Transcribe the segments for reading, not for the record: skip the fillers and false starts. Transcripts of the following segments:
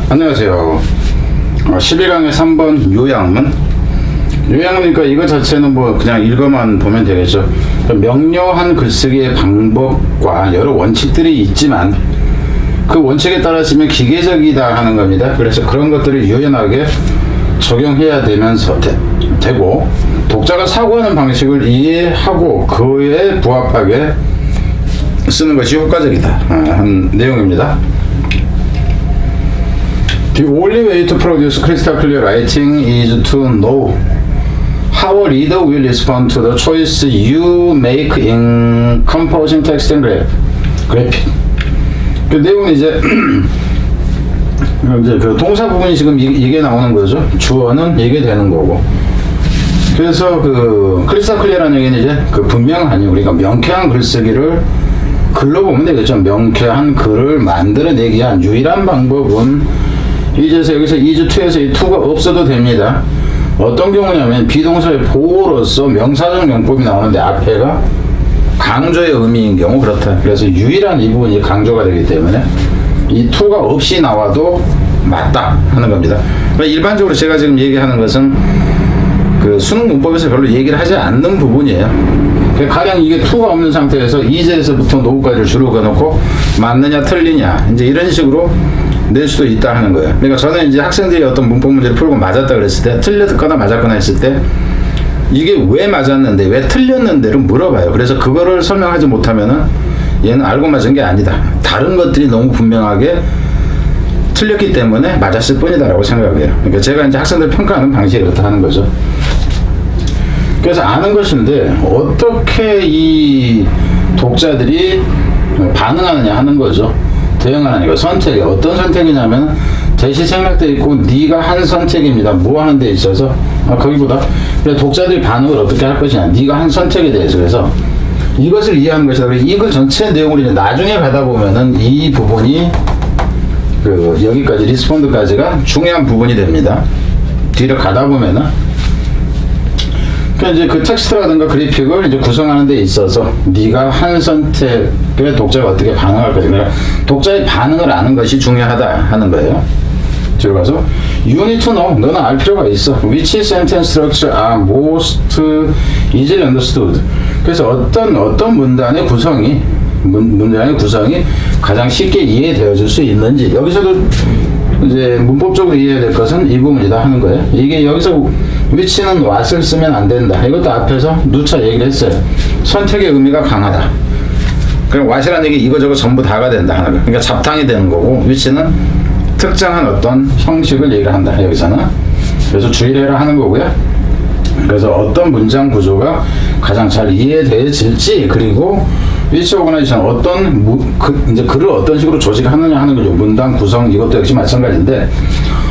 안녕하세요. 11강의 3번 요양문. 요양문이니까 이거 자체는 뭐 그냥 읽어만 보면 되겠죠. 명료한 글쓰기의 방법과 여러 원칙들이 있지만 그 원칙에 따랐으면 기계적이다 하는 겁니다. 그래서 그런 것들을 유연하게 적용해야 되면서 되고 독자가 사고하는 방식을 이해하고 그에 부합하게 쓰는 것이 효과적이다 한 내용입니다. The only way to produce crystal clear writing is to know how a reader will respond to the choice you make in composing text and graphic. 그 내용은 이제 그 동사 부분이 지금 이게 나오는 거죠. 주어는 이게 되는 거고. 그래서 그 크리스탈 클리어라는 얘기는 이제 그 분명한, 우리가 명쾌한 글쓰기를 글로 보면 되겠죠. 명쾌한 글을 만들어내기 위한 유일한 방법은 이제 여기서 is to에서 이 to가 없어도 됩니다. 어떤 경우냐면 비동사의 보호로서 명사적 용법이 나오는데 앞에가 강조의 의미인 경우 그렇다. 그래서 유일한 이 부분이 강조가 되기 때문에 이 to가 없이 나와도 맞다 하는 겁니다. 그러니까 일반적으로 제가 지금 얘기하는 것은 그 수능 문법에서 별로 얘기를 하지 않는 부분이에요. 가령 이게 to가 없는 상태에서 is에서부터 no까지를 주로 그어놓고 맞느냐 틀리냐 이제 이런 식으로 낼 수도 있다 하는 거예요. 그러니까 저는 이제 학생들이 어떤 문법 문제를 풀고 맞았다 그랬을 때, 틀렸거나 맞았거나 했을 때 이게 왜 맞았는데 왜 틀렸는데를 물어봐요. 그래서 그거를 설명하지 못하면은 얘는 알고 맞은 게 아니다, 다른 것들이 너무 분명하게 틀렸기 때문에 맞았을 뿐이다 라고 생각해요. 그러니까 제가 이제 학생들 평가하는 방식이 그렇다 하는 거죠. 그래서 아는 것인데 어떻게 이 독자들이 반응하느냐 하는 거죠. 대응하는 거. 선택이 어떤 선택이냐면 대시 생략돼 있고 네가 한 선택입니다. 뭐 하는 데 있어서 거기보다 독자들이 반응을 어떻게 할 것이냐, 네가 한 선택에 대해서. 그래서 이것을 이해하는 것이다. 이거 전체 내용을 이제 나중에 가다 보면은 이 부분이 그 여기까지 리스폰드까지가 중요한 부분이 됩니다. 뒤로 가다 보면은 그러니까 이제 그 텍스트라든가 그래픽을 이제 구성하는 데 있어서 네가 한 선택에 독자가 어떻게 반응할 것인가, 그러니까 독자의 반응을 아는 것이 중요하다 하는 거예요. 뒤로 가서 You need to know, 너는 알 필요가 있어. Which sentence structure are most easily understood. 그래서 어떤 문단의 구성이 가장 쉽게 이해되어질 수 있는지. 여기서도 이제 문법적으로 이해해야 될 것은 이 부분이다 하는 거예요. 이게 여기서 which는 what을 쓰면 안 된다. 이것도 앞에서 누차 얘기를 했어요. 선택의 의미가 강하다. 그럼 what이라는 얘기 이거저거 전부 다가 된다 하는 거예요. 그러니까 잡탕이 되는 거고, which는 특정한 어떤 형식을 얘기를 한다 여기서는. 그래서 주의를 해라 하는 거고요. 그래서 어떤 문장 구조가 가장 잘 이해되어질지, 그리고 which organization 이제 글을 어떤 식으로 조직하느냐 하는 거죠. 문단 구성 이것도 역시 마찬가지인데,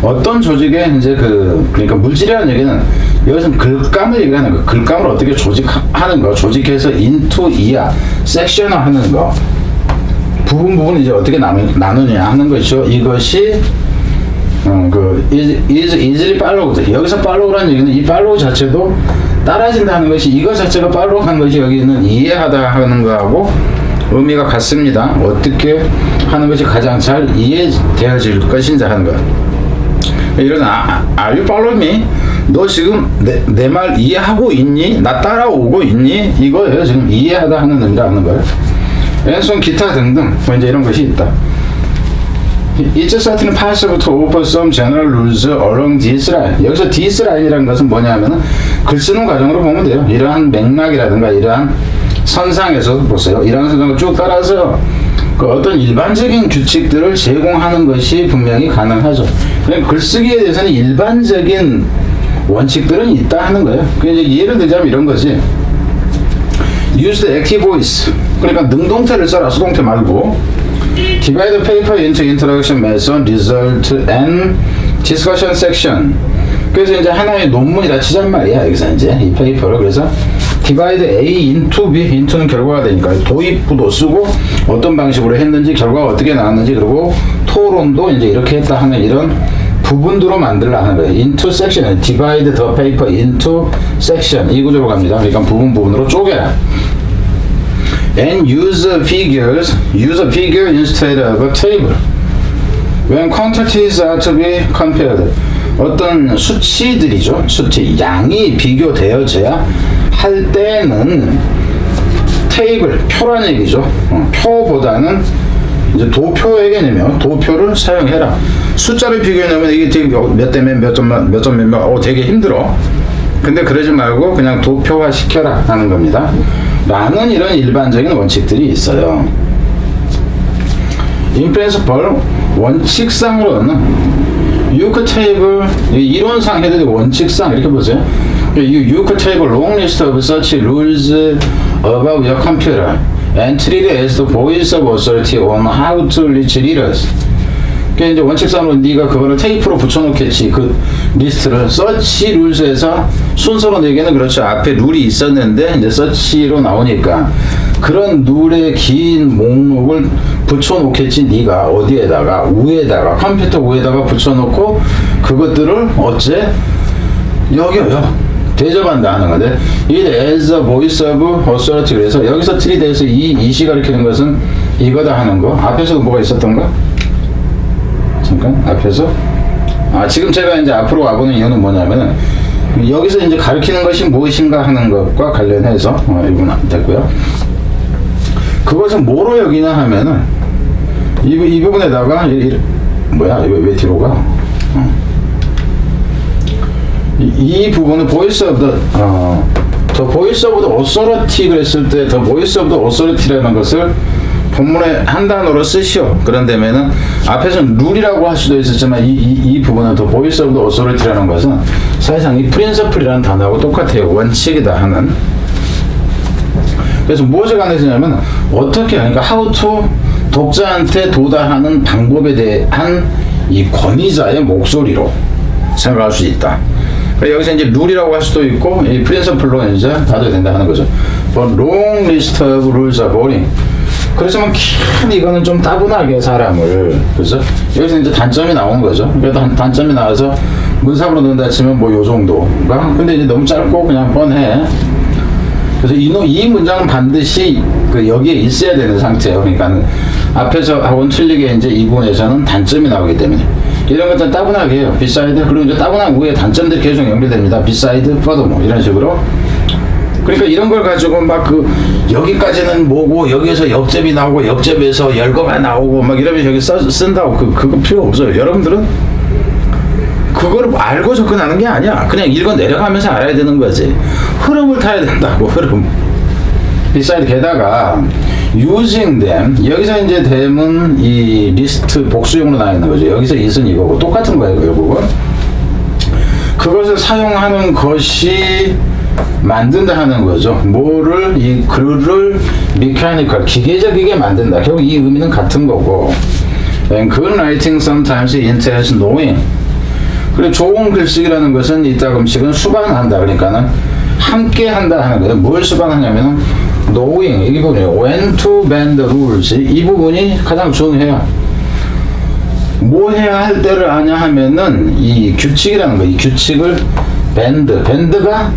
어떤 조직에 이제 그러니까 물질이라는 얘기는 여기서는 글감을 얘기하는 거. 글감을 어떻게 조직하는 거, 조직해서 into 이하 섹션화 하는 거, 부분 이제 어떻게 나누냐 하는 것이죠. 이것이 is easily followed. 여기서 follow라는 얘기는 이 follow 자체도 따라진다 하는 것이, 이것 자체가 팔로우 한 것이 여기는 이해하다 하는 거하고 의미가 같습니다. 어떻게 하는 것이 가장 잘 이해되어질 것인지 하는 거. 이런 are you following me? 너 지금 내 말 이해하고 있니? 나 따라오고 있니? 이거예요. 지금 이해하다 하는 의미가 하는 거예요. 왼손 기타 등등 뭐 이제 이런 것이 있다. It's certainly possible to offer some general rules along this line. 여기서 this line이라는 것은 뭐냐면은 글 쓰는 과정으로 보면 돼요. 이러한 맥락이라든가 이러한 선상에서 보세요. 이러한 선상을 쭉 따라서 그 어떤 일반적인 규칙들을 제공하는 것이 분명히 가능하죠. 그냥 글쓰기에 대해서는 일반적인 원칙들은 있다 하는 거예요. 이제 예를 들자면 이런 거지. Use the active voice. 그러니까 능동태를 써라, 수동태 말고. Divide the paper into introduction, method, result, and discussion section. 그래서 이제 하나의 논문이라 치잔 말이야, 여기서 이제 이 페이퍼를. 그래서 divide A into B, into는 결과가 되니까 도입부도 쓰고 어떤 방식으로 했는지, 결과가 어떻게 나왔는지, 그리고 토론도 이제 이렇게 했다 하는 이런 부분으로 만들라 하는 거예요. into section, divide the paper into section, 이 구조로 갑니다. 그러니까 부분으로 쪼개라. And use figures, use a figure instead of a table. When quantities are to be compared, 어떤 수치들이죠. 수치, 양이 비교되어져야 할 때는 테이블, 표란 얘기죠. 표보다는 이제 도표의 개념이요. 도표를 사용해라. 숫자를 비교해놓으면 이게 되게 몇 대 몇 점 몇 되게 힘들어. 근데 그러지 말고 그냥 도표화 시켜라 하는 겁니다. 라는 이런 일반적인 원칙들이 있어요. In principle, 원칙상으로는 유크 테이블, 이론상 해도 되고 원칙상 이렇게 보세요. 유크 테이블 long list of such rules about your computer and treat it as the voice of authority on how to reach readers. 그러니까 이제 원칙상으로 네가 그거를 테이프로 붙여놓겠지. 그 리스트를 서치 룰스에서 순서로 내기는 그렇죠. 앞에 룰이 있었는데 이제 서치로 나오니까 그런 룰의 긴 목록을 붙여놓겠지. 네가 어디에다가 위에다가 컴퓨터 위에다가 붙여놓고 그것들을 어째 여겨요. 대접한다 하는 건데 it as a voice of authority. 그래서 여기서 트리드에서 이시 가리키는 것은 이거다 하는 거. 앞에서도 뭐가 있었던가? 잠깐 앞에서 지금 제가 이제 앞으로 와보는 이유는 뭐냐면은 여기서 이제 가리키는 것이 무엇인가 하는 것과 관련해서 이분 됐고요. 그것은 뭐로 여기냐 하면은 이 부분에다가 뭐야 이거 왜 뒤로 가? 이 부분은 voice of the voice of the authority 그랬을 때 the voice of the authority라는 것을 본문에 한 단어로 쓰시오. 그런 데면은 앞에서는 룰이라고 할 수도 있었지만 이 부분은 the voice of the authority라는 것은 사실상 이 principle이라는 단어하고 똑같아요. 원칙이다 하는. 그래서 무엇에 관해서냐면 어떻게 그러니까 how to 독자한테 도달하는 방법에 대한 이 권위자의 목소리로 생각할 수 있다. 여기서 이제 룰이라고 할 수도 있고 이 principle로 이제 봐도 된다 하는 거죠. But long list of rules are boring. 그렇지만 참 이거는 좀 따분하게 사람을 그래서 여기서 이제 단점이 나오는 거죠. 그래도 단점이 나와서 문상으로 넣는다 치면 뭐 요 정도가 근데 이제 너무 짧고 그냥 뻔해. 그래서 이 문장은 반드시 그 여기에 있어야 되는 상태예요. 그러니까 앞에서 하고는 틀리게 이제 이 부분에서는 단점이 나오기 때문에 이런 것들은 따분하게 해요. beside 그리고 이제 따분한 후에 단점들이 계속 연결됩니다. beside, furthermore 이런 식으로. 그러니까 이런 걸 가지고 막 여기까지는 뭐고 여기에서 역접이 나오고 역접에서 열거가 나오고 막 이러면 여기 쓴다고 그거 필요 없어요. 여러분들은 그거를 알고 접근하는 게 아니야. 그냥 읽어 내려가면서 알아야 되는 거지. 흐름을 타야 된다고. 흐름. beside 게다가 using them 여기서 이제 them은 이 리스트 복수용으로 나와 있는 거죠. 여기서 it은 이거고 똑같은 거예요. 결국은 그것을 사용하는 것이 만든다 하는 거죠. 뭐를 이 글을 mechanical 기계적이게 만든다. 결국 이 의미는 같은 거고. And good writing sometimes entails knowing. 그리고 좋은 글쓰기라는 것은 이따금씩은 수반한다. 그러니까는 함께 한다 하는 거예요. 뭘 수반하냐면은 knowing 이 부분이에요. When to bend the rules 이 부분이 가장 중요해요. 뭐 해야 할 때를 아냐 하면은 이 규칙이라는 거. 이 규칙을 밴드가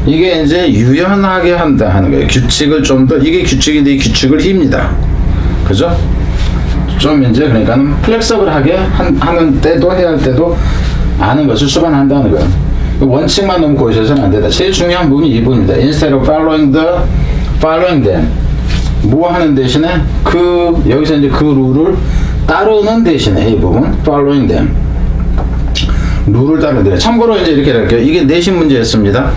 이게 이제 유연하게 한다 하는 거예요. 규칙을 좀 더 이게 규칙인데 이 규칙을 힙니다. 그죠? 좀 이제 그러니까는 플렉서블하게 하는 때도 해야 할 때도 아는 것을 수반한다는 거예요. 원칙만 너무 고르셔서는 안 된다. 제일 중요한 부분이 이 부분입니다. Instead of following them 뭐 하는 대신에 여기서 이제 그 룰을 따르는 대신에 이 부분 following them 룰을 따르는. 참고로 이제 이렇게 할게요. 이게 내신 문제였습니다.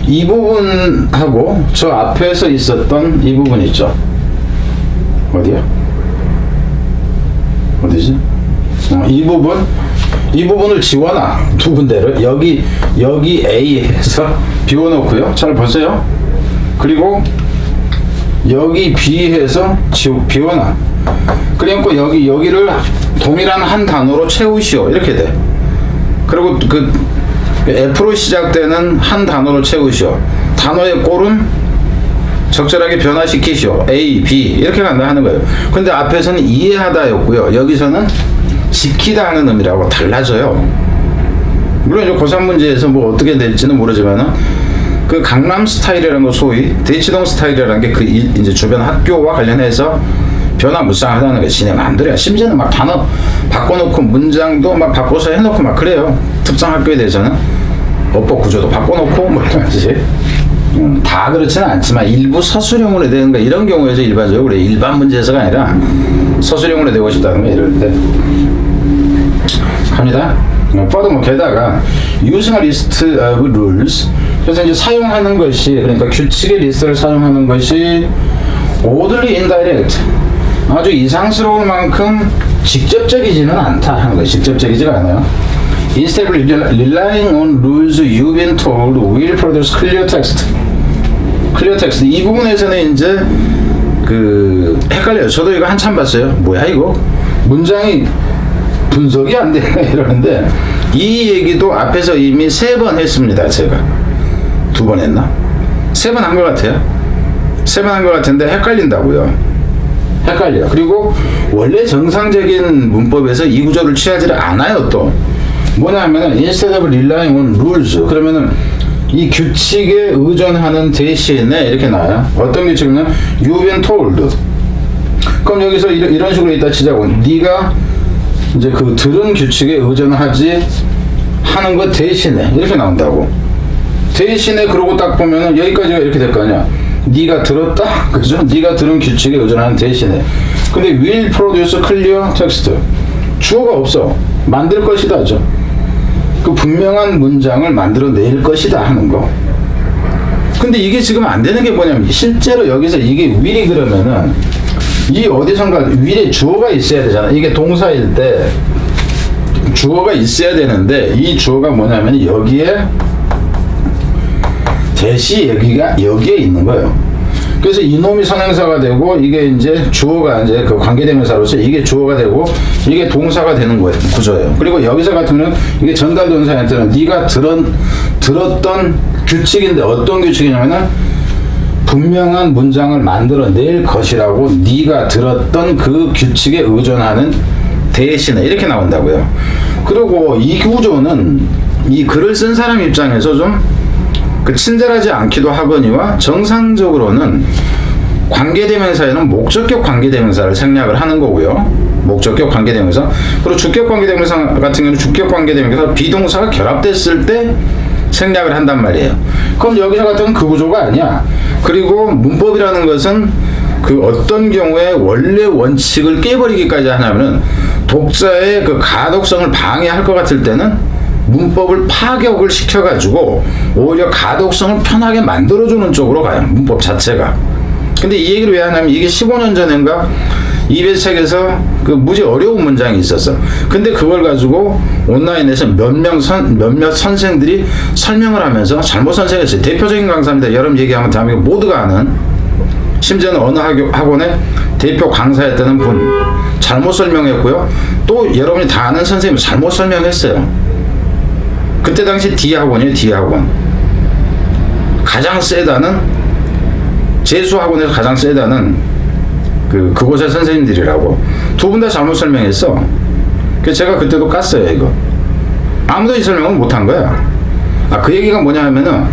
이 부분하고 저 앞에서 있었던 이 부분 있죠. 어디야? 어디지? 이 부분을 지워놔. 두 군데를 여기 A에서 비워놓고요. 잘 보세요. 그리고 여기 B에서 비워놔. 그리고 여기를 동일한 한 단어로 채우시오. 이렇게 돼. 그리고 F로 시작되는 한 단어로 채우시오. 단어의 꼴은 적절하게 변화시키시오. A, B 이렇게 간다 하는 거예요. 근데 앞에서는 이해하다였고요. 여기서는 지키다 하는 의미라고 달라져요. 물론 이제 고3 문제에서 뭐 어떻게 될지는 모르지만은 그 강남 스타일이라는 거 소위 대치동 스타일이라는 게 이제 주변 학교와 관련해서 변화무쌍하다는 게 지네 마음대로야. 심지어는 막 단어 바꿔놓고 문장도 막 바꿔서 해놓고 막 그래요. 특정 학교에 대해서는 어법 구조도 바꿔놓고 뭐 이런지. 다 그렇지는 않지만 일부 서술형으로 되는 거 이런 경우에서 일반적으로 일반 문제에서가 아니라 서술형으로 되고 싶다는 거 이럴 때 갑니다. furthermore 게다가 using a list of rules 그래서 이제 사용하는 것이 그러니까 규칙의 리스트를 사용하는 것이 oddly indirect 아주 이상스러울 만큼 직접적이지는 않다 하는 거예요. 직접적이지가 않아요. Instead of relying on rules you've been told will produce clear text. clear text 이 부분에서는 이제 그 헷갈려요. 저도 이거 한참 봤어요. 뭐야 이거? 문장이 분석이 안 되네 이러는데 이 얘기도 앞에서 이미 3번 했습니다. 제가 2번 했나? 3번 한 것 같아요. 3번 한 것 같은데 헷갈린다고요. 헷갈려. 그리고 원래 정상적인 문법에서 이 구조를 취하지를 않아요. 또 뭐냐면은 instead of relying on rules 그러면은 이 규칙에 의존하는 대신에 이렇게 나와요. 어떤 규칙이냐면 you've been told. 그럼 여기서 이런 식으로 있다 치자고. 네가 이제 그 들은 규칙에 의존하지 하는 것 대신에 이렇게 나온다고. 대신에 그러고 딱 보면은 여기까지가 이렇게 될 거 아니야. 네가 들었다, 그죠? 네가 들은 규칙에 의존하는 대신에. 근데 will produce clear text. 주어가 없어. 만들 것이다죠. 그 분명한 문장을 만들어낼 것이다 하는 거. 근데 이게 지금 안 되는 게 뭐냐면 실제로 여기서 이게 will이 그러면은 이 어디선가 will에 주어가 있어야 되잖아. 이게 동사일 때 주어가 있어야 되는데 이 주어가 뭐냐면 여기에 대시 여기에 있는 거예요. 그래서 이놈이 선행사가 되고 이게 이제 주어가 이제 그 관계대명사로서 이게 주어가 되고 이게 동사가 되는 거예요. 구조예요. 그리고 여기서 같으면 이게 전달동사한테는 네가 들었던 규칙인데 어떤 규칙이냐면은 분명한 문장을 만들어낼 것이라고 네가 들었던 그 규칙에 의존하는 대신에 이렇게 나온다고요. 그리고 이 구조는 이 글을 쓴 사람 입장에서 좀 그 친절하지 않기도 하거니와 정상적으로는 관계대명사에는 목적격 관계대명사를 생략을 하는 거고요. 목적격 관계대명사. 그리고 주격 관계대명사 같은 경우는 주격 관계대명사 비동사가 결합됐을 때 생략을 한단 말이에요. 그럼 여기서 같은 그 구조가 아니야. 그리고 문법이라는 것은 그 어떤 경우에 원래 원칙을 깨버리기까지 하냐면은 독자의 그 가독성을 방해할 것 같을 때는 문법을 파격을 시켜가지고 오히려 가독성을 편하게 만들어주는 쪽으로 가요. 문법 자체가. 근데 이 얘기를 왜 하냐면 이게 15년 전인가 EBS 책에서 그 무지 어려운 문장이 있었어. 근데 그걸 가지고 온라인에서 몇몇 선생들이 설명을 하면서 잘못 선생했어요. 대표적인 강사입니다. 여러분 얘기하면 대한민국 모두가 아는 심지어는 어느 학원의 대표 강사였다는 분 잘못 설명했고요. 또 여러분이 다 아는 선생님이 잘못 설명했어요. 그때 당시 D학원이에요. D학원 가장 세다는 재수학원에서 가장 세다는 그곳의 선생님들이라고 두 분 다 잘못 설명했어. 그래서 제가 그때도 깠어요. 이거 아무도 이 설명을 못한 거야. 그 얘기가 뭐냐 하면은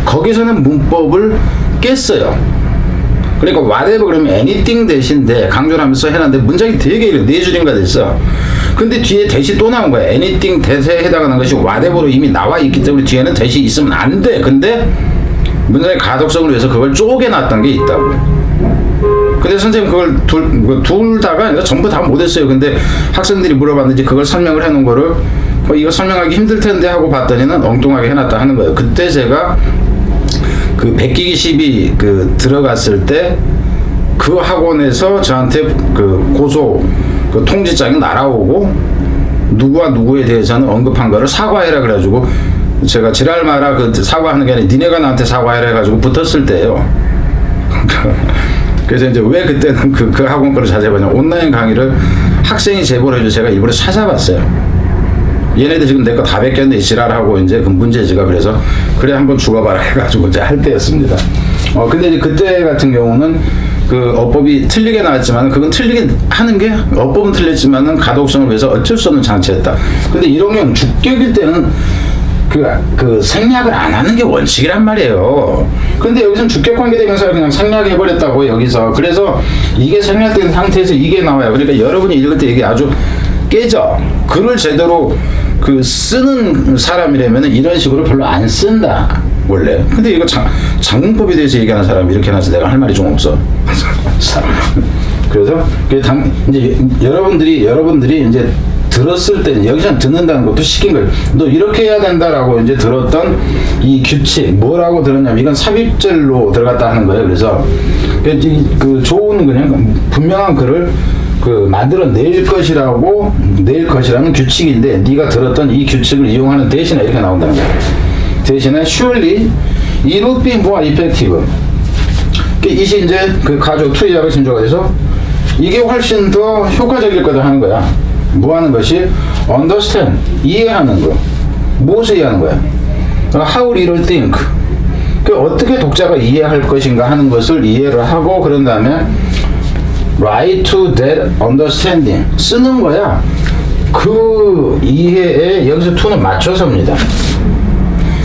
거기서는 문법을 깼어요. 그러니까 whatever 그러면 anything 대신데 강조를 하면서 해놨는데 문장이 되게 이래 4줄인가 됐어. 근데 뒤에 대시 또 나온 거야. anything 대세에 해당하는 것이 whatever로 이미 나와 있기 때문에 뒤에는 대시 있으면 안 돼. 근데 문장의 가독성을 위해서 그걸 쪼개놨던 게 있다고. 근데 선생님 그걸 둘 다가 아니라 전부 다 못했어요. 근데 학생들이 물어봤는지 그걸 설명을 해놓은 거를 이거 설명하기 힘들 텐데 하고 봤더니는 엉뚱하게 해놨다 하는 거예요. 그때 제가 그 백기기 시비 들어갔을 때 그 학원에서 저한테 그 고소 그 통지장이 날아오고 누구와 누구에 대해서는 언급한 거를 사과해라 그래가지고 제가 지랄 마라 사과하는 게 아니라 니네가 나한테 사과해라 해가지고 붙었을 때예요. 그래서 이제 왜 그때는 그 학원 거를 찾아봤냐면 온라인 강의를 학생이 제보를 해서 제가 일부러 찾아봤어요. 얘네들 지금 내 거 다 베꼈는데 지랄하고 이제 그 문제지가 그래서 그래 한번 죽어봐라 해가지고 이제 할 때였습니다. 근데 이제 그때 같은 경우는 그 어법이 틀리게 나왔지만 그건 틀리게 하는 게 어법은 틀렸지만은 가독성을 위해서 어쩔 수 없는 장치였다. 근데 이런 경우 주격일 때는 그 생략을 안 하는 게 원칙이란 말이에요. 근데 여기서는 주격관계 대명사를 그냥 생략해버렸다고 여기서. 그래서 이게 생략된 상태에서 이게 나와요. 그러니까 여러분이 읽을 때 이게 아주 깨져. 글을 제대로 그 쓰는 사람이라면 이런 식으로 별로 안 쓴다 원래. 근데 이거 장문법에 대해서 얘기하는 사람이 이렇게 나서 내가 할 말이 좀 없어. 그래서 이제 여러분들이 이제 들었을 때는 여기서 듣는다는 것도 시킨 거예요. 너 이렇게 해야 된다라고 이제 들었던 이 규칙 뭐라고 들었냐면 이건 삽입절로 들어갔다 하는 거예요. 그래서 그 좋은 그냥 분명한 글을 그 만들어낼 것이라는 규칙인데 네가 들었던 이 규칙을 이용하는 대신에 이렇게 나온다는 거예요. 대신에 surely it would be more effective. 이시 이제 그 가족 투이하고 신조가 돼서 이게 훨씬 더 효과적일 거다 하는 거야. 뭐 하는 것이 understand 이해하는 거. 무엇을 이해하는 거야? How reader think. 그 어떻게 독자가 이해할 것인가 하는 것을 이해를 하고 그런 다음에 right to that understanding 쓰는 거야. 그 이해에 여기서 to는 맞춰서입니다.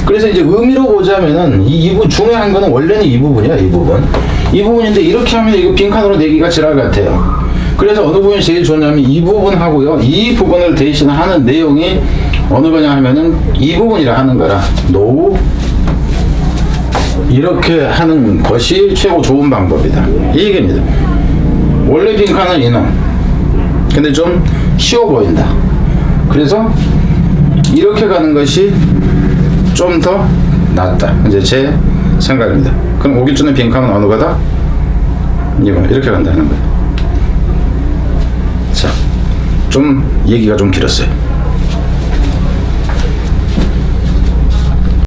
그래서 이제 의미로 보자면은 이 부분 중요한 거는 원래는 이 부분이야. 이 부분인데 이렇게 하면 이거 빈칸으로 내기가 지랄 같아요. 그래서 어느 부분이 제일 좋냐면 이 부분하고요. 이 부분을 대신하는 내용이 어느 거냐 하면은 이 부분이라 하는 거라. no 이렇게 하는 것이 최고 좋은 방법이다. 이 얘기입니다. 원래 빈칸은 이놈. 근데 좀 쉬워 보인다. 그래서 이렇게 가는 것이 좀 더 낫다. 이제 제 생각입니다. 그럼 오기 전에 빈칸은 어느 거다? 이거 이렇게 간다는 거예요. 자, 좀 얘기가 좀 길었어요.